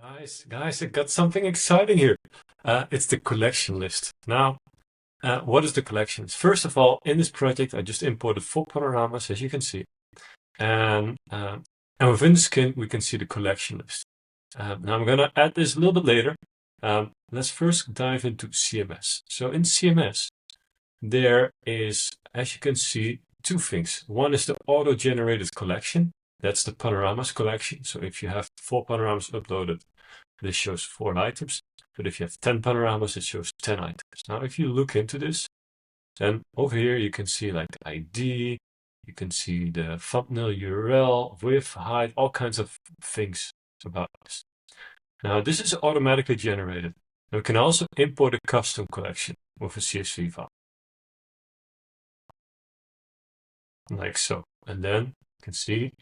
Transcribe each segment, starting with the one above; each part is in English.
Guys, I got something exciting here. It's the collection list. Now, what is the collection list? First of all, in this project, I just imported 4 panoramas, as you can see. And within the skin, we can see the collection list. Now, I'm going to add this a little bit later. Let's first dive into CMS. So in CMS, there is, as you can see, two things. One is the auto-generated collection. That's the Panoramas collection. So if you have 4 panoramas uploaded, this shows 4 items. But if you have 10 panoramas, it shows 10 items. Now, if you look into this, then over here you can see like the ID, you can see the thumbnail URL, width, height, all kinds of things about this. Now, this is automatically generated. We can also import a custom collection with a CSV file. Like so. And then you can see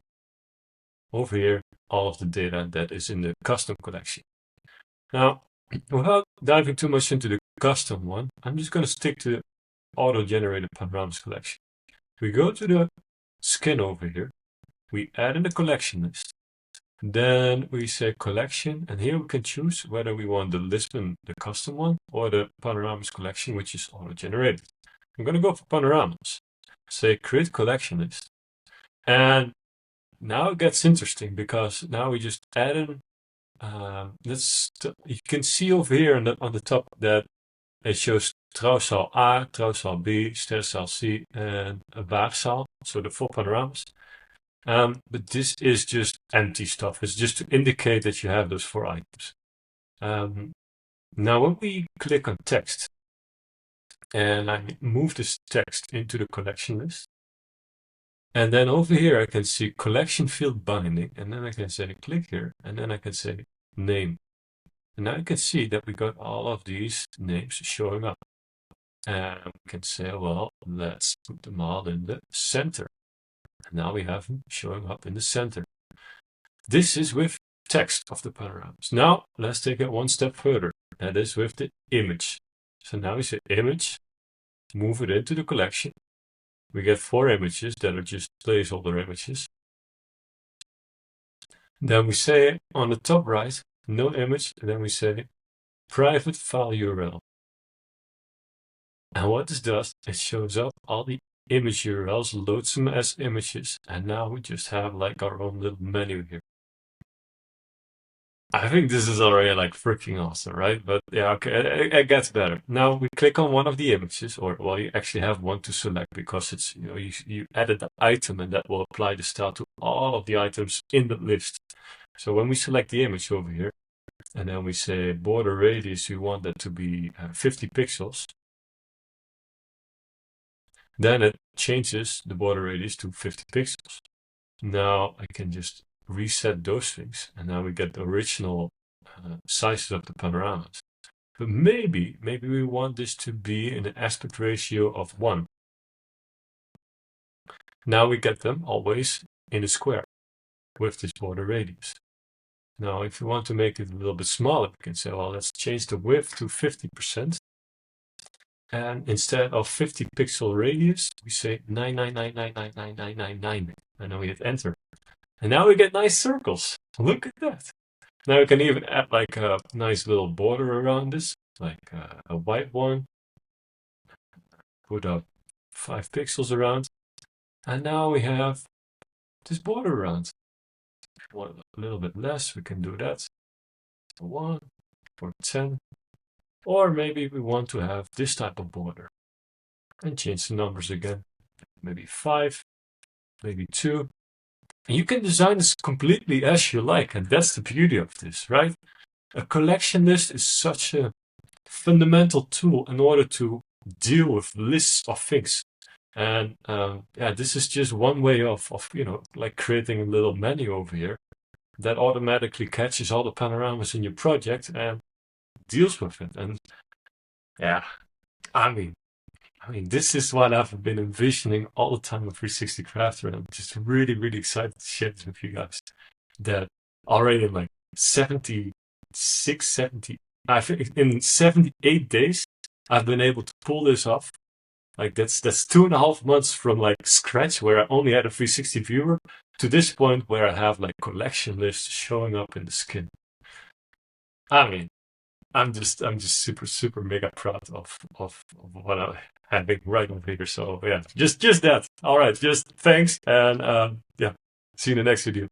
over here all of the data that is in the custom collection. Now, without diving too much into the custom one, I'm just going to stick to the auto-generated panoramas collection. We go to the skin over here, we add in the collection list, then we say collection, and here we can choose whether we want the Lisbon, the custom one, or the panoramas collection, which is auto-generated. I'm going to go for panoramas, say create collection list, and now it gets interesting because now we just add in. You can see over here on the top that it shows trouwzaal A, trouwzaal B, sterzaal C, and a waagzaal. So the 4 panoramas. But this is just empty stuff. It's just to indicate that you have those 4 items. Now when we click on text, and I move this text into the collection list, and then over here I can see collection field binding, and then I can say click here, and then I can say name. And now you can see that we got all of these names showing up. And we can say, well, let's put them all in the center. And now we have them showing up in the center. This is with text of the panoramas. Now let's take it one step further. That is with the image. So now we say image, move it into the collection. We get 4 images that are just placeholder images. Then we say on the top right, no image, and then we say private file URL. And what this does, it shows up all the image URLs, loads them as images, and now we just have like our own little menu here. I think this is already like freaking awesome, right? But yeah, okay, it gets better. Now we click on one of the images, or well, you actually have one to select because it's, you added an item and that will apply the style to all of the items in the list. So when we select the image over here, and then we say border radius, we want that to be 50 pixels. Then it changes the border radius to 50 pixels. Now I can just reset those things, and now we get the original sizes of the panoramas. But maybe we want this to be in an aspect ratio of 1. Now we get them always in a square with this border radius. Now, if you want to make it a little bit smaller, we can say, well, let's change the width to 50%. And instead of 50 pixel radius, we say 999999999. And then we hit enter. And now we get nice circles. Look at that. Now we can even add like a nice little border around this, like a white one. Put up 5 pixels around. And now we have this border around. If you want a little bit less, we can do that. 1 or 10. Or maybe we want to have this type of border. And change the numbers again. Maybe 5, maybe 2. And you can design this completely as you like, and that's the beauty of this, right? A collection list is such a fundamental tool in order to deal with lists of things. And yeah, this is just one way of like creating a little menu over here that automatically catches all the panoramas in your project and deals with it. And yeah, I mean, this is what I've been envisioning all the time with 360 Crafter, and I'm just really, really excited to share this with you guys. That already in like 70, I think in 78 days, I've been able to pull this off. Like that's 2.5 months from like scratch, where I only had a 360 viewer, to this point where I have like collection lists showing up in the skin. I mean, I'm just super mega proud of what I'm having right over here. So yeah, just that. All right, just thanks and yeah, see you in the next video.